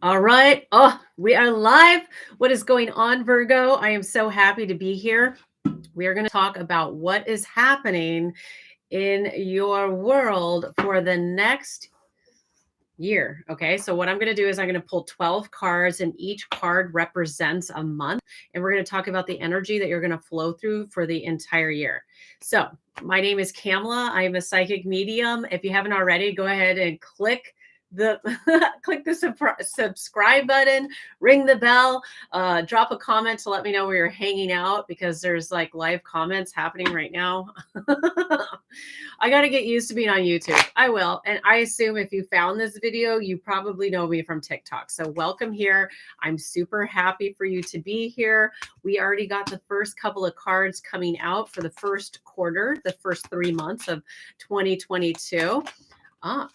All right. Oh, we are live. What is going on, Virgo? I am so happy to be here. We are going to talk about what is happening in your world for the next year. Okay. So, what I'm going to do is I'm going to pull 12 cards, and each card represents a month. And we're going to talk about the energy that you're going to flow through for the entire year. So, my name is Kamala. I am a psychic medium. If you haven't already, go ahead and click the subscribe button, ring the bell, drop a comment to let me know where you're hanging out, because there's like live comments happening right now. I got to get used to being on YouTube. I will. And I assume if you found this video, you probably know me from TikTok. So welcome here. I'm super happy for you to be here. We already got the first couple of cards coming out for the first quarter, the first 3 months of 2022.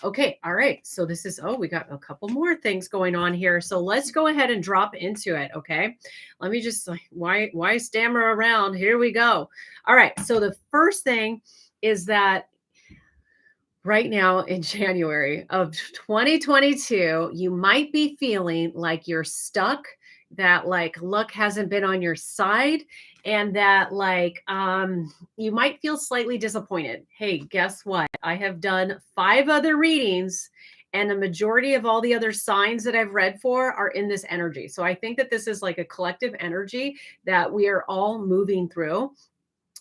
Okay. All right. So this is, we got a couple more things going on here. So let's go ahead and drop into it. Okay. Let me just, why stammer around? Here we go. All right. So the first thing is that right now in January of 2022, you might be feeling like you're stuck, that like luck hasn't been on your side, and that like you might feel slightly disappointed. Hey, guess what? I have done 5 other readings, and the majority of all the other signs that I've read for are in this energy. So I think that this is like a collective energy that we are all moving through.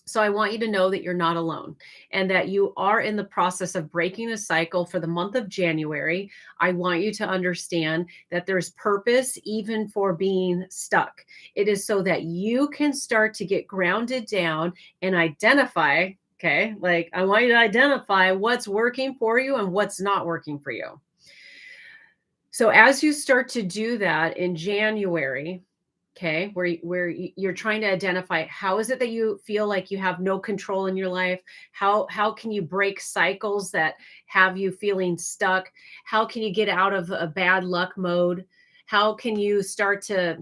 So I want you to know that you're not alone, and that you are in the process of breaking the cycle for the month of January. I want you to understand that there's purpose even for being stuck. It is so that you can start to get grounded down and identify, okay? Like I want you to identify what's working for you and what's not working for you. So as you start to do that in January, okay, where you're trying to identify how is it that you feel like you have no control in your life, how can you break cycles that have you feeling stuck, how can you get out of a bad luck mode, how can you start to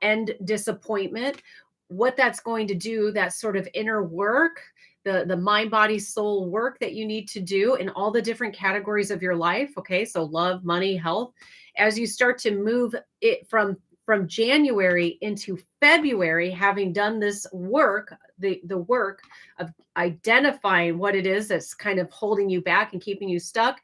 end disappointment, what that's going to do, that sort of inner work, the mind body soul work that you need to do in all the different categories of your life. Okay, so love, money, health. As you start to move it from January into February, having done this work, the work of identifying what it is that's kind of holding you back and keeping you stuck,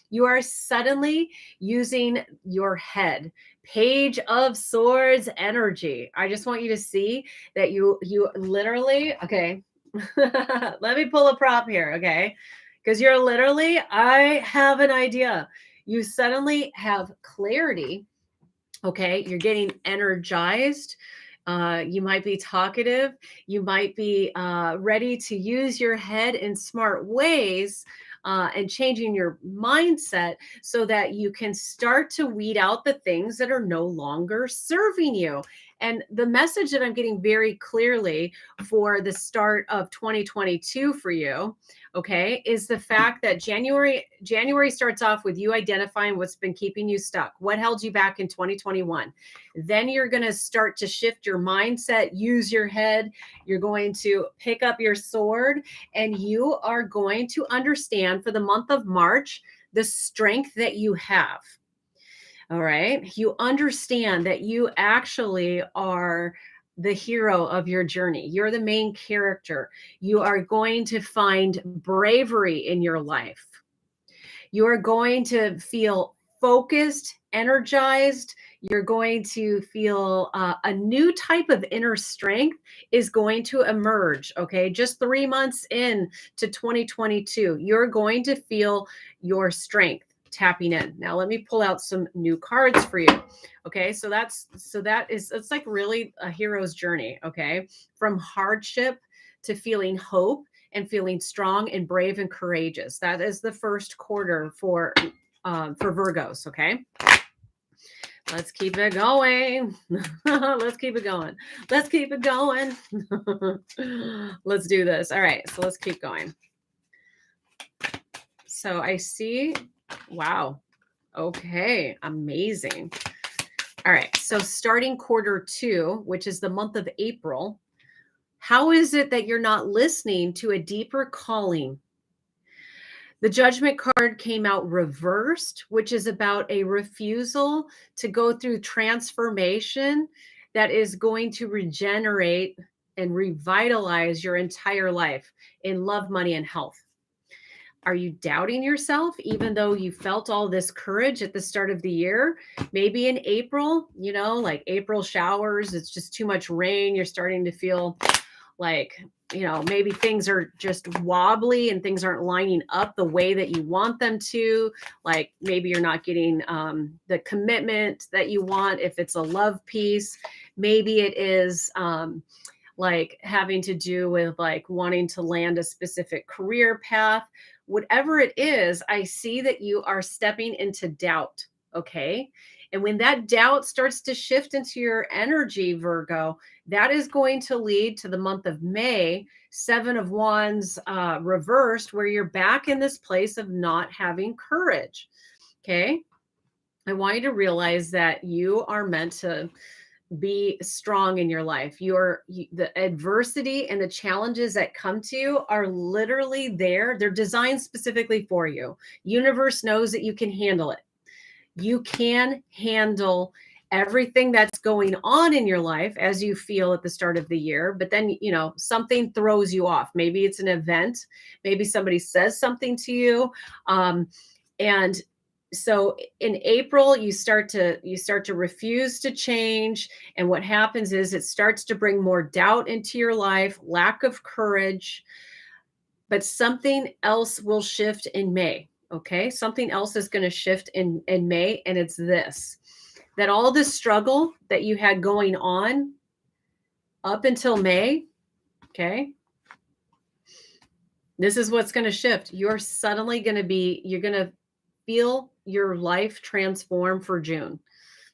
you are suddenly using your head. Page of Swords energy. I just want you to see that you literally, okay, let me pull a prop here, okay? Because you're literally, I have an idea. You suddenly have clarity. Okay, you're getting energized. You might be talkative. You might be ready to use your head in smart ways, and changing your mindset so that you can start to weed out the things that are no longer serving you. And the message that I'm getting very clearly for the start of 2022 for you, okay, is the fact that January starts off with you identifying what's been keeping you stuck, what held you back in 2021. Then you're going to start to shift your mindset, use your head. You're going to pick up your sword, and you are going to understand for the month of March the strength that you have. All right. You understand that you actually are the hero of your journey. You're the main character. You are going to find bravery in your life. You are going to feel focused, energized. You're going to feel a new type of inner strength is going to emerge. Okay. Just 3 months in to 2022, you're going to feel your strength tapping in. Now let me pull out some new cards for you. Okay, so it's like really a hero's journey. Okay, from hardship to feeling hope and feeling strong and brave and courageous. That is the first quarter for Virgos. Okay, let's keep it going. Let's keep it going. Let's keep it going. Let's do this. All right, so let's keep going. So I see, wow. Okay, amazing. All right, so starting quarter 2, which is the month of April, how is it that you're not listening to a deeper calling? The Judgment card came out reversed, which is about a refusal to go through transformation that is going to regenerate and revitalize your entire life in love, money, and health. Are you doubting yourself, even though you felt all this courage at the start of the year? Maybe in April, like April showers, it's just too much rain. You're starting to feel like, maybe things are just wobbly and things aren't lining up the way that you want them to. Like maybe you're not getting the commitment that you want if it's a love piece. Maybe it is like having to do with like wanting to land a specific career path. Whatever it is, I see that you are stepping into doubt. Okay. And when that doubt starts to shift into your energy, Virgo, that is going to lead to the month of May, 7 of Wands reversed, where you're back in this place of not having courage. Okay. I want you to realize that you are meant to be strong in your life. The adversity and the challenges that come to you are literally there. They're designed specifically for you. Universe knows that you can handle it. You can handle everything that's going on in your life as you feel at the start of the year, but then, something throws you off. Maybe it's an event, maybe somebody says something to you. And so in April, you start to refuse to change. And what happens is it starts to bring more doubt into your life, lack of courage, but something else will shift in May. Okay. Something else is going to shift in May. And it's this, that all the struggle that you had going on up until May. Okay. This is what's going to shift. You're going to feel your life transform for June.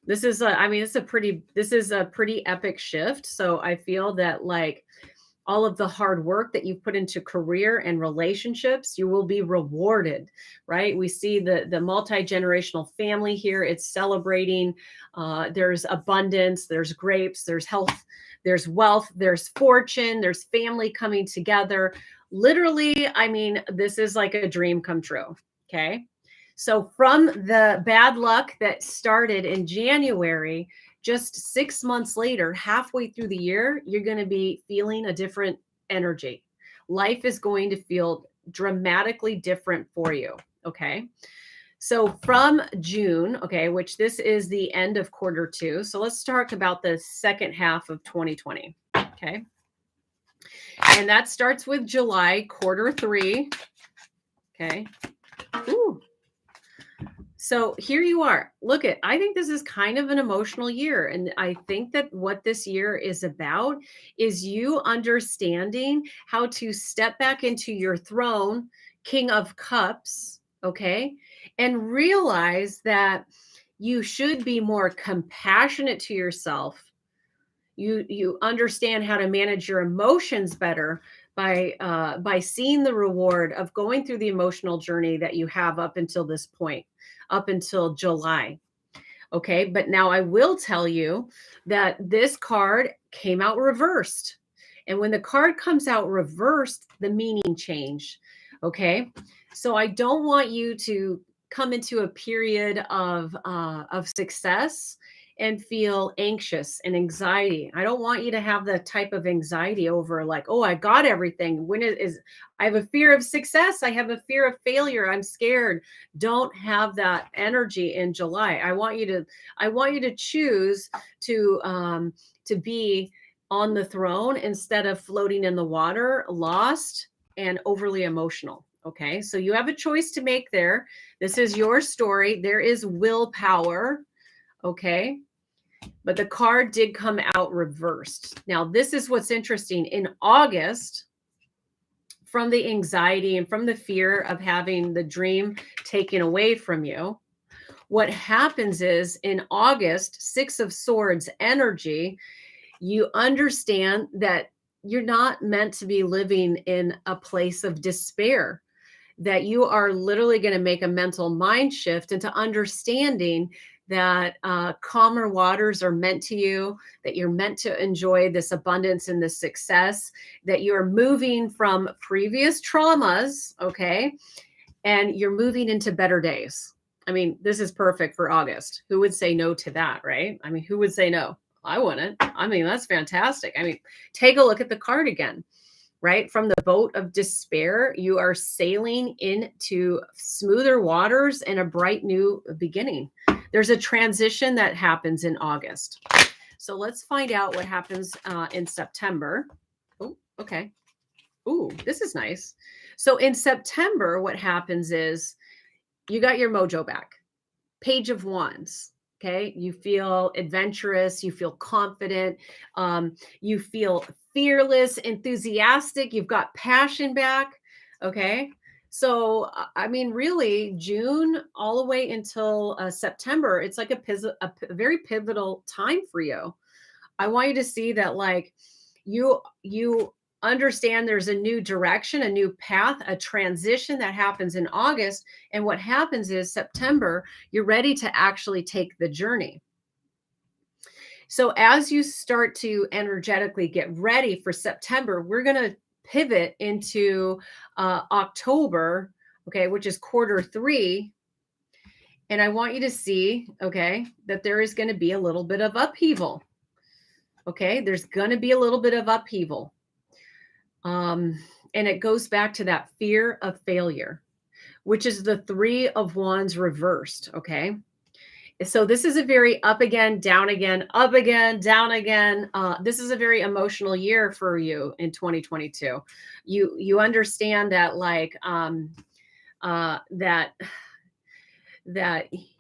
This is a pretty epic shift. So I feel that like all of the hard work that you've put into career and relationships, you will be rewarded, right? We see the multi-generational family here. It's celebrating. There's abundance, there's grapes, there's health, there's wealth, there's fortune, there's family coming together. Literally, this is like a dream come true. Okay. So from the bad luck that started in January, just 6 months later, halfway through the year, you're going to be feeling a different energy. Life is going to feel dramatically different for you. Okay. So from June, okay, which this is the end of Q2. So let's talk about the second half of 2020. Okay. And that starts with July, Q3. Okay. Ooh. So here you are. I think this is kind of an emotional year. And I think that what this year is about is you understanding how to step back into your throne, King of Cups, okay? And realize that you should be more compassionate to yourself. You understand how to manage your emotions better by seeing the reward of going through the emotional journey that you have up until this point, up until July. Okay. But now I will tell you that this card came out reversed. And when the card comes out reversed, the meaning changed. Okay. So I don't want you to come into a period of success and feel anxious and anxiety. I don't want you to have the type of anxiety over like, oh, I got everything. I have a fear of success. I have a fear of failure. I'm scared. Don't have that energy in July. I want you to choose to be on the throne instead of floating in the water, lost and overly emotional. Okay. So you have a choice to make there. This is your story. There is willpower. Okay. But the card did come out reversed. Now, this is what's interesting. In August, from the anxiety and from the fear of having the dream taken away from you, what happens is in August, 6 of Swords energy, you understand that you're not meant to be living in a place of despair, that you are literally going to make a mental mind shift into understanding that calmer waters are meant to you, that you're meant to enjoy this abundance and this success, that you're moving from previous traumas, okay, and you're moving into better days. I mean, this is perfect for August. Who would say no to that, right? I mean, who would say no? I wouldn't. I mean, that's fantastic. I mean, take a look at the card again, right? From the boat of despair, you are sailing into smoother waters and a bright new beginning. There's a transition that happens in August. So let's find out what happens in September. Oh, okay. Ooh, this is nice. So in September, what happens is you got your mojo back. Page of Wands. Okay. You feel adventurous. You feel confident. You feel fearless, enthusiastic. You've got passion back. Okay. So, I mean, really, June all the way until September, it's like a very pivotal time for you. I want you to see that, like, you understand there's a new direction, a new path, a transition that happens in August. And what happens is September, you're ready to actually take the journey. So as you start to energetically get ready for September, we're going to pivot into October, okay, which is quarter 3. And I want you to see, okay, that there is going to be a little bit of upheaval. Okay, there's going to be a little bit of upheaval. And it goes back to that fear of failure, which is the 3 of Wands reversed. Okay. So this is a very up again, down again, up again, down again. This is a very emotional year for you in 2022. You understand that, like, that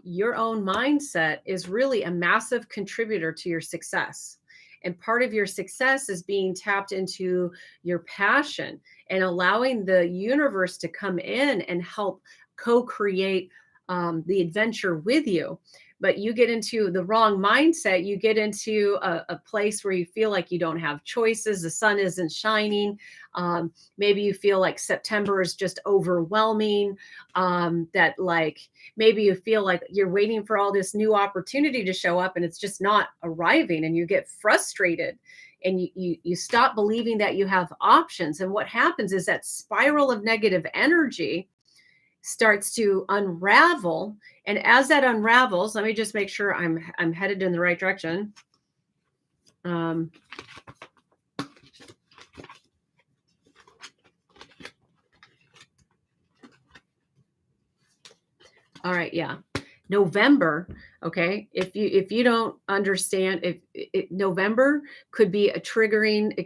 your own mindset is really a massive contributor to your success. And part of your success is being tapped into your passion and allowing the universe to come in and help co-create the adventure with you. But you get into the wrong mindset. You get into a place where you feel like you don't have choices. The sun isn't shining. Maybe you feel like September is just overwhelming. That, like, maybe you feel like you're waiting for all this new opportunity to show up and it's just not arriving, and you get frustrated and you stop believing that you have options. And what happens is that spiral of negative energy starts to unravel. And as that unravels, let me just make sure I'm headed in the right direction. All right, yeah. November, okay. If you don't understand, if November could be it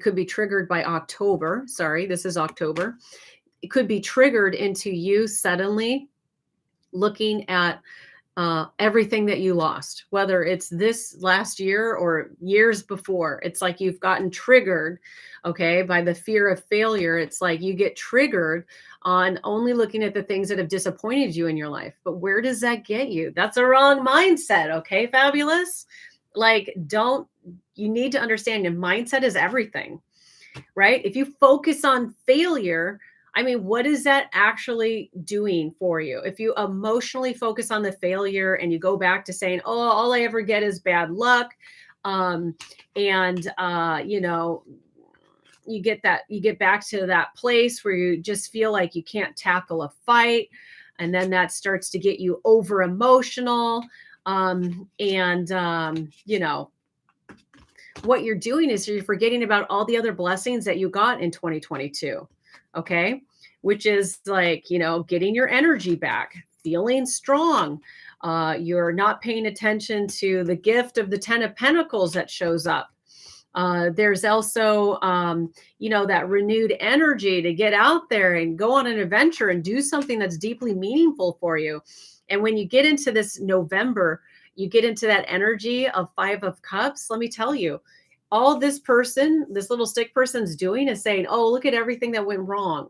could be triggered by October. Sorry, this is October. It could be triggered into you suddenly looking at everything that you lost, whether it's this last year or years before. It's like you've gotten triggered, okay, by the fear of failure. It's like you get triggered on only looking at the things that have disappointed you in your life. But where does that get you? That's a wrong mindset, okay, fabulous? Like, you need to understand your mindset is everything, right? If you focus on failure, I mean, what is that actually doing for you? If you emotionally focus on the failure and you go back to saying, oh, all I ever get is bad luck. You get back to that place where you just feel like you can't tackle a fight. And then that starts to get you over emotional. What you're doing is you're forgetting about all the other blessings that you got in 2022. Okay. Which is, like, getting your energy back, feeling strong. You're not paying attention to the gift of the 10 of Pentacles that shows up. There's also, that renewed energy to get out there and go on an adventure and do something that's deeply meaningful for you. And when you get into this November, you get into that energy of 5 of Cups. Let me tell you, all this little stick person's doing is saying, oh, look at everything that went wrong.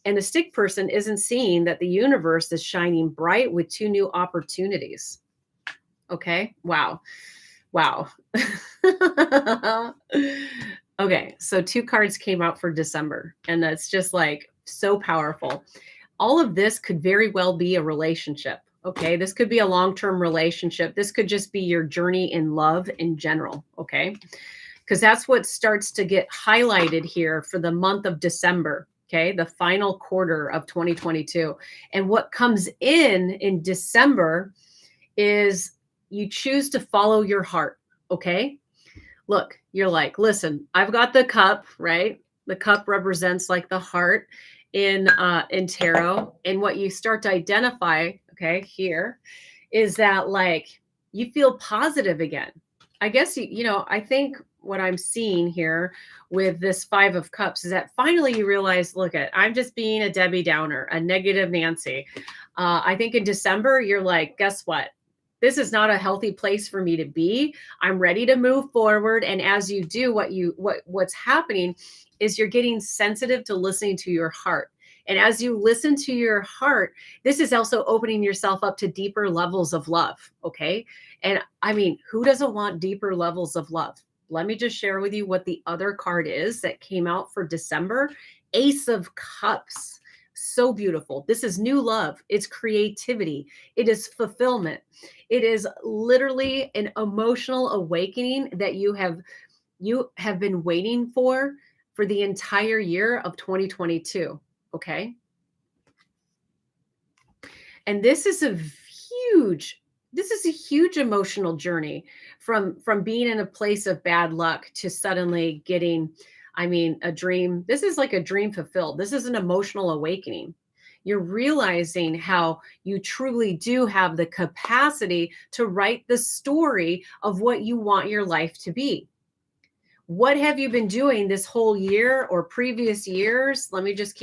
And the stick person isn't seeing that the universe is shining bright with 2 new opportunities. Okay. Wow. Okay. So 2 cards came out for December, and that's just, like, so powerful. All of this could very well be a relationship. Okay. This could be a long-term relationship. This could just be your journey in love in general. Okay. Because that's what starts to get highlighted here for the month of December. Okay. The final quarter of 2022. And what comes in December is you choose to follow your heart. Okay. Look, you're like, listen, I've got the cup, right? The cup represents like the heart in tarot. And what you start to identify, okay, here is that like you feel positive again. I guess I think what I'm seeing here with this 5 of Cups is that finally you realize, look at, I'm just being a Debbie Downer, a negative Nancy. I think in December you're like, guess what? This is not a healthy place for me to be. I'm ready to move forward. And as you do, what's happening is you're getting sensitive to listening to your heart. And as you listen to your heart, this is also opening yourself up to deeper levels of love. Okay. And I mean, who doesn't want deeper levels of love? Let me just share with you what the other card is that came out for December. Ace of Cups. So beautiful. This is new love. It's creativity. It is fulfillment. It is literally an emotional awakening that you have been waiting for the entire year of 2022. Okay. And this is a huge emotional journey from being in a place of bad luck to suddenly getting, I mean, a dream. This is like a dream fulfilled. This is an emotional awakening. You're realizing how you truly do have the capacity to write the story of what you want your life to be. What have you been doing this whole year or previous years? Let me just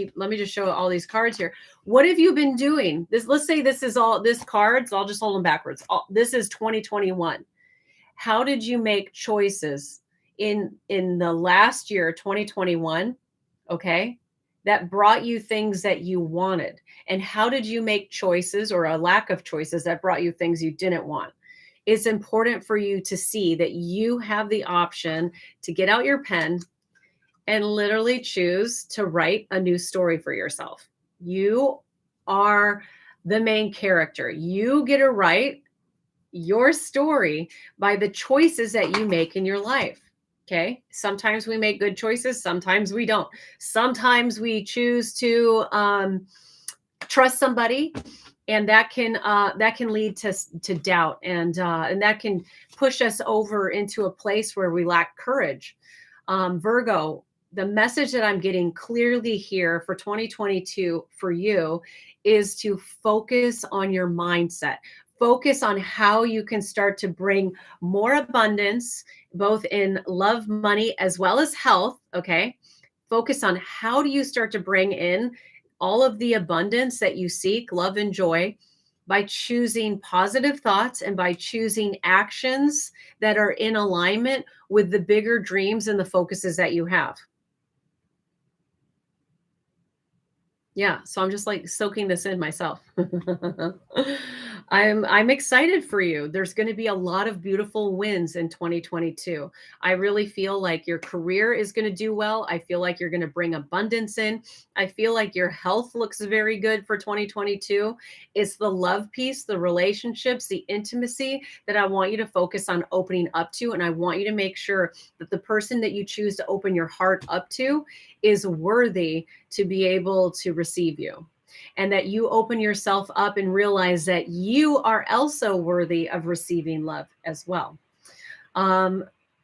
show all these cards here. What have you been doing? Let's say this is all this cards. I'll just hold them backwards. This is 2021. How did you make choices in the last year, 2021? Okay. That brought you things that you wanted. And how did you make choices or a lack of choices that brought you things you didn't want? It's important for you to see that you have the option to get out your pen and literally choose to write a new story for yourself. You are the main character. You get to write your story by the choices that you make in your life. Okay. Sometimes we make good choices. Sometimes we don't. Sometimes we choose to trust somebody, and that can lead to doubt, and that can push us over into a place where we lack courage. Virgo, the message that I'm getting clearly here for 2022 for you is to focus on your mindset. Focus on how you can start to bring more abundance, both in love, money, as well as health. Okay. Focus on how do you start to bring in all of the abundance that you seek, love and joy, by choosing positive thoughts and by choosing actions that are in alignment with the bigger dreams and the focuses that you have. Yeah, so I'm just like soaking this in myself. I'm excited for you. There's going to be a lot of beautiful wins in 2022. I really feel like your career is going to do well. I feel like you're going to bring abundance in. I feel like your health looks very good for 2022. It's the love piece, the relationships, the intimacy that I want you to focus on opening up to, and I want you to make sure that the person that you choose to open your heart up to is worthy to be able to receive you, and that you open yourself up and realize that you are also worthy of receiving love as well.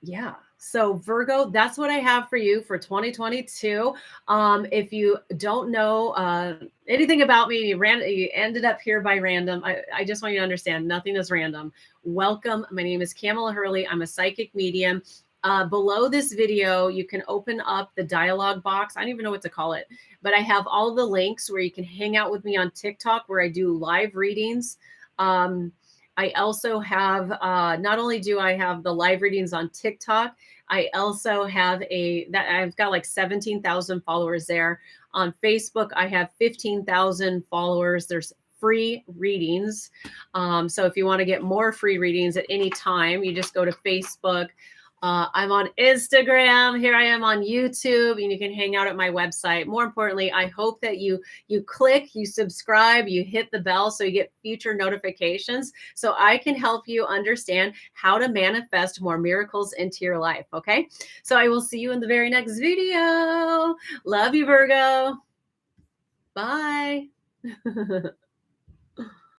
Yeah. So Virgo, that's what I have for you for 2022. If you don't know anything about me, you ended up here by random. I just want you to understand nothing is random. Welcome. My name is Kamala Hurley. I'm a psychic medium. Below this video, you can open up the dialogue box. I don't even know what to call it, but I have all the links where you can hang out with me on TikTok, where I do live readings. I also have, not only do I have the live readings on TikTok, I also have I've got like 17,000 followers there. On Facebook, I have 15,000 followers. There's free readings. So if you want to get more free readings at any time, you just go to Facebook. I'm on Instagram. Here I am on YouTube, and you can hang out at my website. More importantly, I hope that you click, you subscribe, you hit the bell so you get future notifications, so I can help you understand how to manifest more miracles into your life. Okay. So I will see you in the very next video. Love you, Virgo. Bye.